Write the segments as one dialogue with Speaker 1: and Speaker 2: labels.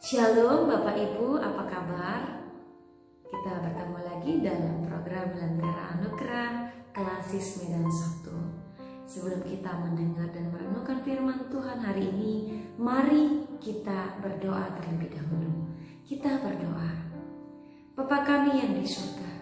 Speaker 1: Shalom Bapak Ibu, apa kabar? Kita bertemu lagi dalam program Lentera Anugerah Klasis Medan Sabtu. Sebelum kita mendengar dan merenungkan firman Tuhan hari ini, mari kita berdoa terlebih dahulu. Kita berdoa. Bapa kami yang di surga,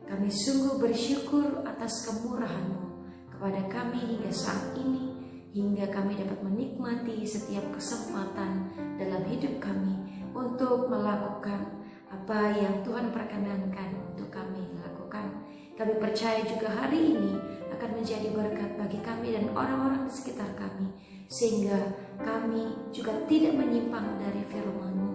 Speaker 1: kami sungguh bersyukur atas kemurahan-Mu kepada kami hingga saat ini, hingga kami dapat menikmati setiap kesempatan dalam hidup kami untuk melakukan apa yang Tuhan perkenankan untuk kami lakukan. Kami percaya juga hari ini akan menjadi berkat bagi kami dan orang-orang di sekitar kami, sehingga kami juga tidak menyimpang dari firman-Mu.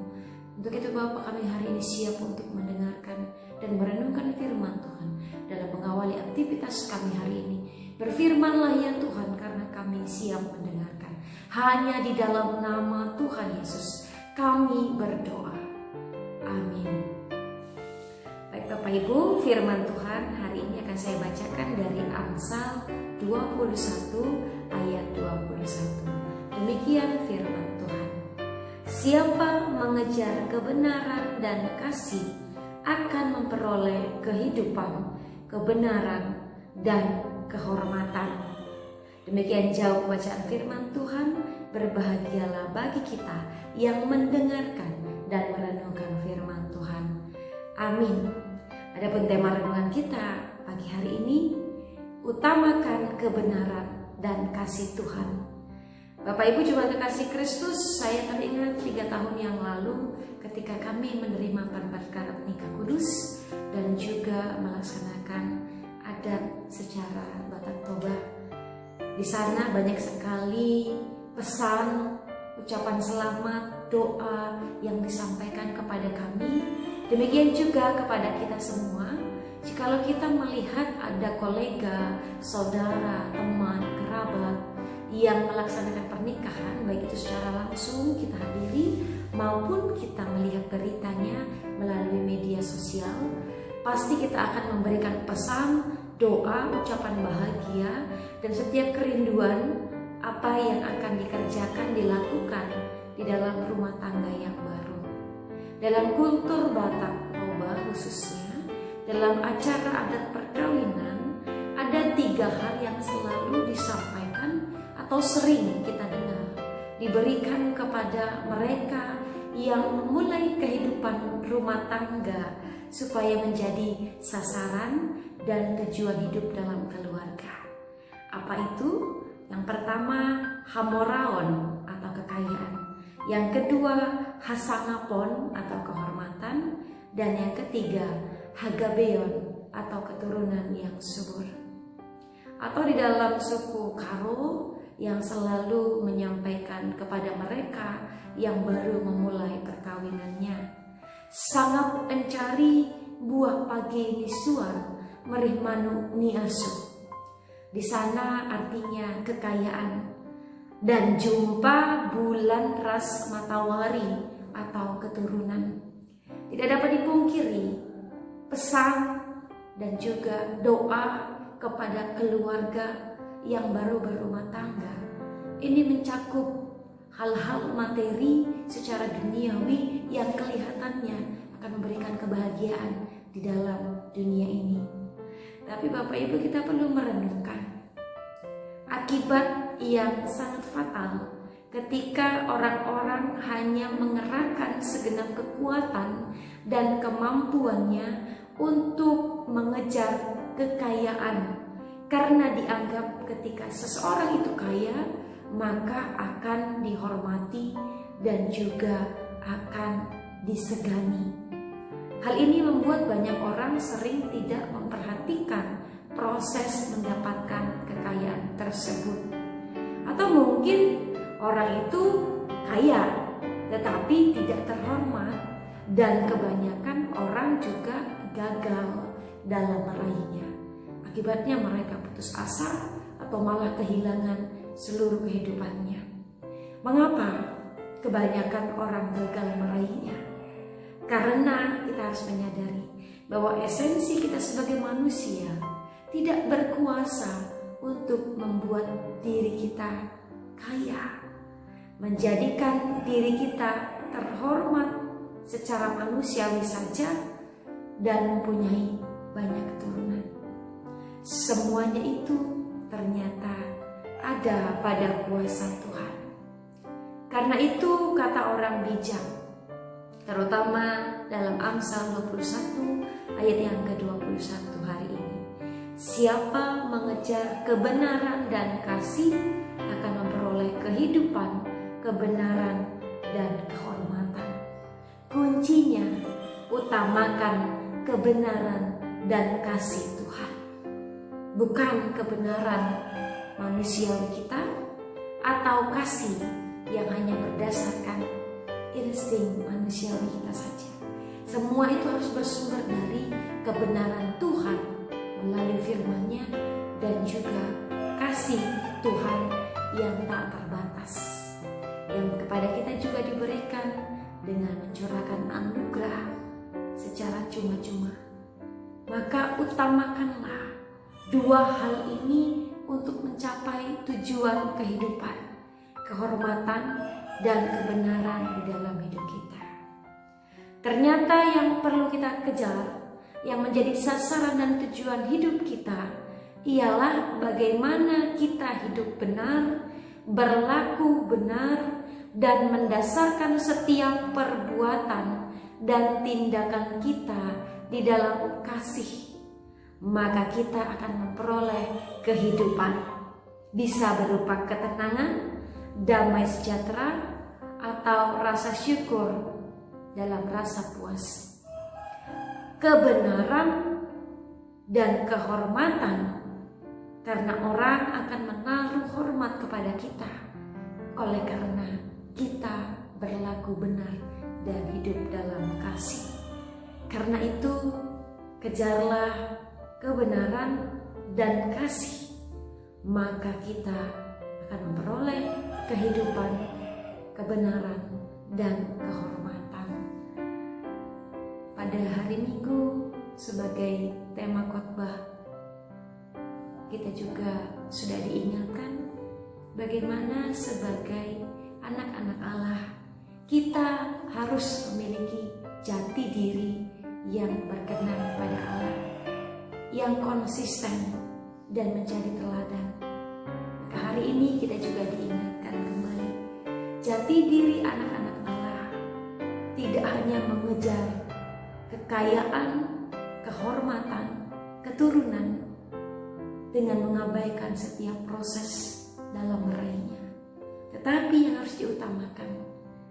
Speaker 1: Untuk itu Bapa, kami hari ini siap untuk mendengarkan dan merenungkan firman Tuhan dalam mengawali aktivitas kami hari ini. Berfirmanlah ya Tuhan, karena kami siap mendengarkan. Hanya di dalam nama Tuhan Yesus kami berdoa. Amin. Baik Bapak Ibu, firman Tuhan hari ini akan saya bacakan dari Amsal 21 ayat 21. Demikian firman Tuhan. Siapa mengejar kebenaran dan kasih akan memperoleh kehidupan, kebenaran, dan kehormatan. Demikian jauh bacaan firman Tuhan. Berbahagialah bagi kita yang mendengarkan dan merenungkan firman Tuhan. Amin. Adapun tema renungan kita pagi hari ini, utamakan kebenaran dan kasih Tuhan. Bapak Ibu jemaat kekasih Kristus, saya teringat 3 tahun yang lalu ketika kami menerima perberatan nikah kudus dan juga melaksanakan adat secara Batak Toba. Di sana banyak sekali pesan, ucapan selamat, doa yang disampaikan kepada kami. Demikian juga kepada kita semua. Jikalau kita melihat ada kolega, saudara, teman, kerabat yang melaksanakan pernikahan, baik itu secara langsung kita hadiri maupun kita melihat beritanya melalui media sosial, pasti kita akan memberikan pesan, doa, ucapan bahagia, dan setiap kerinduan apa yang akan dikerjakan, dilakukan di dalam rumah tangga yang baru. Dalam kultur Batak Toba khususnya, dalam acara adat perkawinan, ada 3 hal yang selalu disampaikan atau sering kita dengar, diberikan kepada mereka yang memulai kehidupan rumah tangga supaya menjadi sasaran dan tujuan hidup dalam keluarga. Apa itu? Yang pertama, hamoraon atau kekayaan. Yang kedua, hasangapon atau kehormatan. Dan yang ketiga, hagabeon atau keturunan yang subur. Atau di dalam suku Karo yang selalu menyampaikan kepada mereka yang baru memulai perkawinannya, sangat mencari buah pagi nisuan merih manu niasu. Di sana artinya kekayaan dan jumpa bulan ras matawari atau keturunan. Tidak dapat dipungkiri pesan dan juga doa kepada keluarga yang baru berumah tangga. Ini mencakup hal-hal materi secara duniawi yang kelihatannya akan memberikan kebahagiaan di dalam dunia ini. Tapi Bapak Ibu, kita perlu merenungkan akibat yang sangat fatal ketika orang-orang hanya mengerahkan segenap kekuatan dan kemampuannya untuk mengejar kekayaan, karena dianggap ketika seseorang itu kaya maka akan dihormati dan juga akan disegani. Hal ini membuat banyak orang sering tidak memperhatikan proses mendapatkan kekayaan tersebut. Atau mungkin orang itu kaya tetapi tidak terhormat, dan kebanyakan orang juga gagal dalam meraihnya. Akibatnya mereka putus asa atau malah kehilangan seluruh kehidupannya. Mengapa kebanyakan orang gagal meraihnya? Karena kita harus menyadari bahwa esensi kita sebagai manusia tidak berkuasa untuk membuat diri kita kaya, menjadikan diri kita terhormat secara manusiawi saja dan mempunyai banyak keturunan. Semuanya itu ternyata ada pada kuasa Tuhan. Karena itu kata orang bijak, terutama dalam Amsal 21 ayat yang ke-21 hari ini, siapa mengejar kebenaran dan kasih akan memperoleh kehidupan, kebenaran, dan kehormatan. Kuncinya, utamakan kebenaran dan kasih Tuhan, bukan kebenaran manusiawi kita atau kasih yang hanya berdasarkan insting manusiawi kita saja. Semua itu harus bersumber dari kebenaran Tuhan melalui firman-Nya dan juga kasih Tuhan yang tak terbatas, yang kepada kita juga diberikan dengan mencurahkan anugerah secara cuma-cuma. Maka utamakanlah dua hal ini untuk mencapai tujuan kehidupan, kehormatan, dan kebenaran di dalam hidup kita. Ternyata yang perlu kita kejar, yang menjadi sasaran dan tujuan hidup kita, ialah bagaimana kita hidup benar, berlaku benar, dan mendasarkan setiap perbuatan dan tindakan kita di dalam kasih. Maka kita akan memperoleh kehidupan, bisa berupa ketenangan, damai sejahtera, atau rasa syukur dalam rasa puas. Kebenaran dan kehormatan, karena orang akan menaruh hormat kepada kita oleh karena kita berlaku benar dan hidup dalam kasih. Karena itu, kejarlah kebenaran dan kasih, maka kita akan memperoleh kehidupan, kebenaran, dan kehormatan. Pada hari Minggu sebagai tema khotbah, kita juga sudah diingatkan bagaimana sebagai anak-anak Allah kita harus memiliki jati diri yang berkenan pada Allah, yang konsisten dan menjadi teladan. Maka hari ini kita juga diingatkan kembali, jati diri anak-anak Allah tidak hanya mengejar kekayaan, kehormatan, keturunan dengan mengabaikan setiap proses dalam meraihnya, tetapi yang harus diutamakan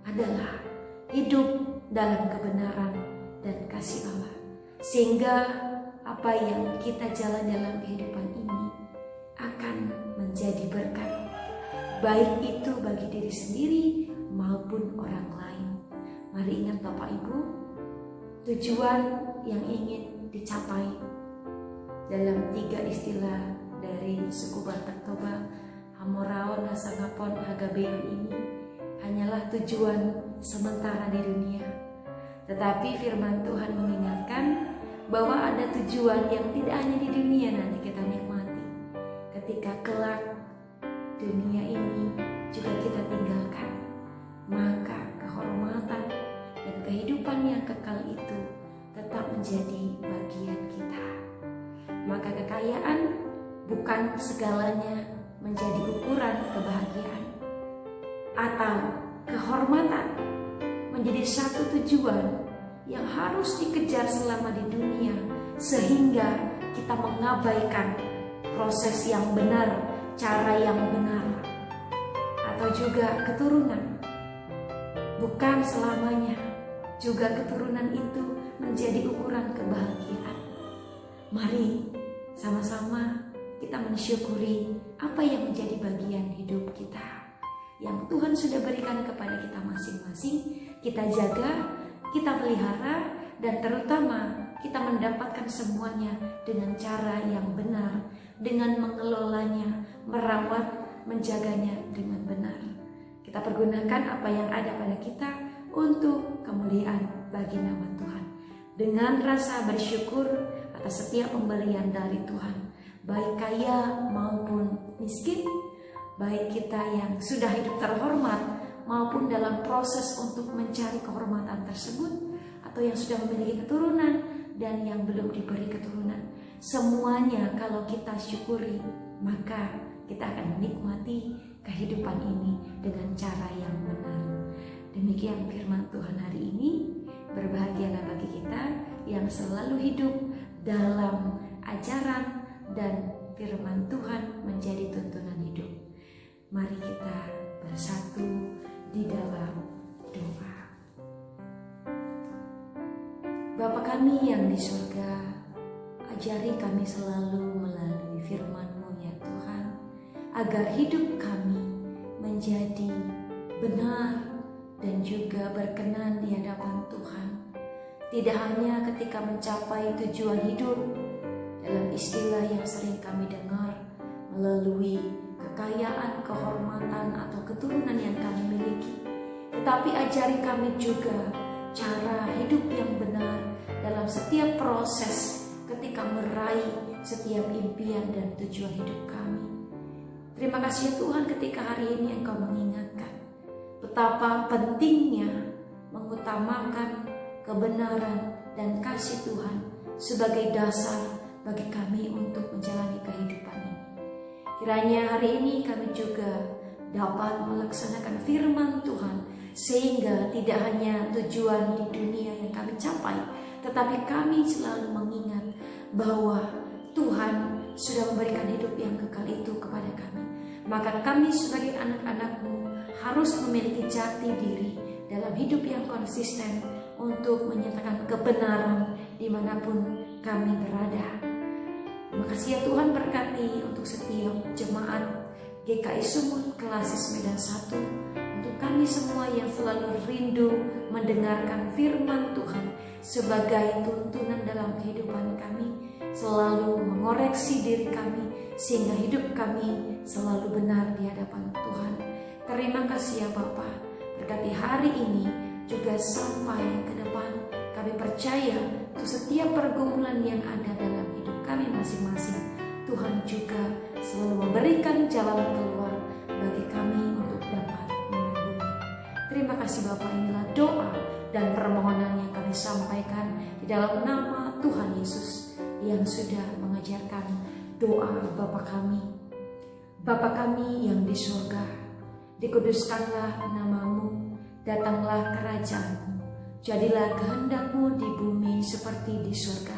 Speaker 1: adalah hidup dalam kebenaran dan kasih Allah, sehingga apa yang kita jalan dalam kehidupan ini akan menjadi berkat, baik itu bagi diri sendiri maupun orang lain. Mari ingat Bapak Ibu, tujuan yang ingin dicapai dalam 3 istilah dari suku Batak Toba, Hamoraon, Hasangapon, Hagabeon ini hanyalah tujuan sementara di dunia. Tetapi firman Tuhan mengingatkan bahwa ada tujuan yang tidak hanya di dunia nanti kita nikmati. Ketika kelak dunia ini juga kita tinggalkan, maka kehormatan dan kehidupan yang kekal itu tetap menjadi bagian kita. Maka kekayaan bukan segalanya menjadi ukuran kebahagiaan, atau kehormatan menjadi satu tujuan yang harus dikejar selama di dunia, sehingga kita mengabaikan proses yang benar, cara yang benar, atau juga keturunan. Bukan selamanya juga keturunan itu menjadi ukuran kebahagiaan. Mari sama-sama kita mensyukuri apa yang menjadi bagian hidup kita, yang Tuhan sudah berikan kepada kita masing-masing. Kita jaga, kita pelihara, dan terutama kita mendapatkan semuanya dengan cara yang benar, dengan mengelolanya, merawat, menjaganya dengan benar. Kita pergunakan apa yang ada pada kita untuk kemuliaan bagi nama Tuhan, dengan rasa bersyukur atas setiap pemberian dari Tuhan, baik kaya maupun miskin, baik kita yang sudah hidup terhormat maupun dalam proses untuk mencari kehormatan tersebut, atau yang sudah memiliki keturunan dan yang belum diberi keturunan. Semuanya kalau kita syukuri, maka kita akan menikmati kehidupan ini dengan cara yang benar. Demikian firman Tuhan hari ini. Berbahagialah bagi kita yang selalu hidup dalam ajaran dan firman Tuhan menjadi tuntunan hidup. Mari kita bersatu di dalam doa. Bapa kami yang di surga, ajari kami selalu melalui firman-Mu ya Tuhan, agar hidup kami menjadi benar dan juga berkenan di hadapan Tuhan. Tidak hanya ketika mencapai tujuan hidup dalam istilah yang sering kami dengar melalui kekayaan, kehormatan atau keturunan yang kami miliki, tetapi ajari kami juga cara hidup yang benar dalam setiap proses ketika meraih setiap impian dan tujuan hidup kami. Terima kasih Tuhan ketika hari ini Engkau mengingatkan betapa pentingnya mengutamakan kebenaran dan kasih Tuhan sebagai dasar bagi kami untuk menjalani kehidupan ini. Kiranya hari ini kami juga dapat melaksanakan firman Tuhan, sehingga tidak hanya tujuan di dunia yang kami capai, tetapi kami selalu mengingat bahwa Tuhan sudah memberikan hidup yang kekal itu kepada kami. Maka kami sebagai anak-anak-Mu harus memiliki jati diri dalam hidup yang konsisten untuk menyatakan kebenaran dimanapun kami berada. Terima kasih ya Tuhan, berkati untuk setiap jemaat GKI Sumut Klasis Medan 1, untuk kami semua yang selalu rindu mendengarkan firman Tuhan sebagai tuntunan dalam kehidupan kami, selalu mengoreksi diri kami sehingga hidup kami selalu benar di hadapan Tuhan. Terima kasih ya Bapa, berkati hari ini juga sampai ke depan. Kami percaya untuk setiap pergumulan yang ada dalam hidup kami masing-masing, Tuhan juga selalu memberikan jalan keluar bagi kami untuk dapat menangguhnya. Terima kasih Bapa, inilah doa dan permohonan yang kami sampaikan di dalam nama Tuhan Yesus yang sudah mengajarkan doa Bapa kami. Bapa kami yang di surga, dikuduskanlah nama-Mu, datanglah kerajaan-Mu, jadilah kehendak-Mu di bumi seperti di surga.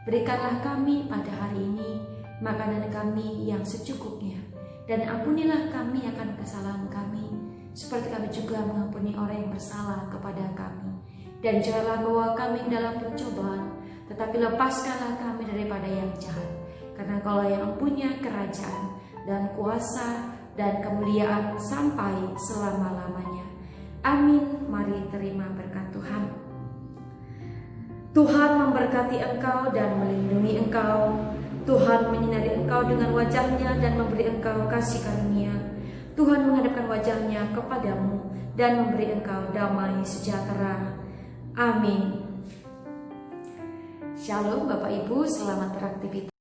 Speaker 1: Berikanlah kami pada hari ini makanan kami yang secukupnya, dan ampunilah kami akan kesalahan kami, seperti kami juga mengampuni orang yang bersalah kepada kami. Dan janganlah bawa kami dalam pencobaan, tetapi lepaskanlah kami daripada yang jahat. Karena Kaulah yang punya kerajaan dan kuasa dan kemuliaan sampai selama-lamanya. Amin. Mari terima berkat Tuhan. Tuhan memberkati engkau dan melindungi engkau. Tuhan menyinari engkau dengan wajah-Nya dan memberi engkau kasih karunia. Tuhan menghadapkan wajah-Nya kepadamu dan memberi engkau damai sejahtera. Amin. Shalom Bapak Ibu, selamat beraktivitas.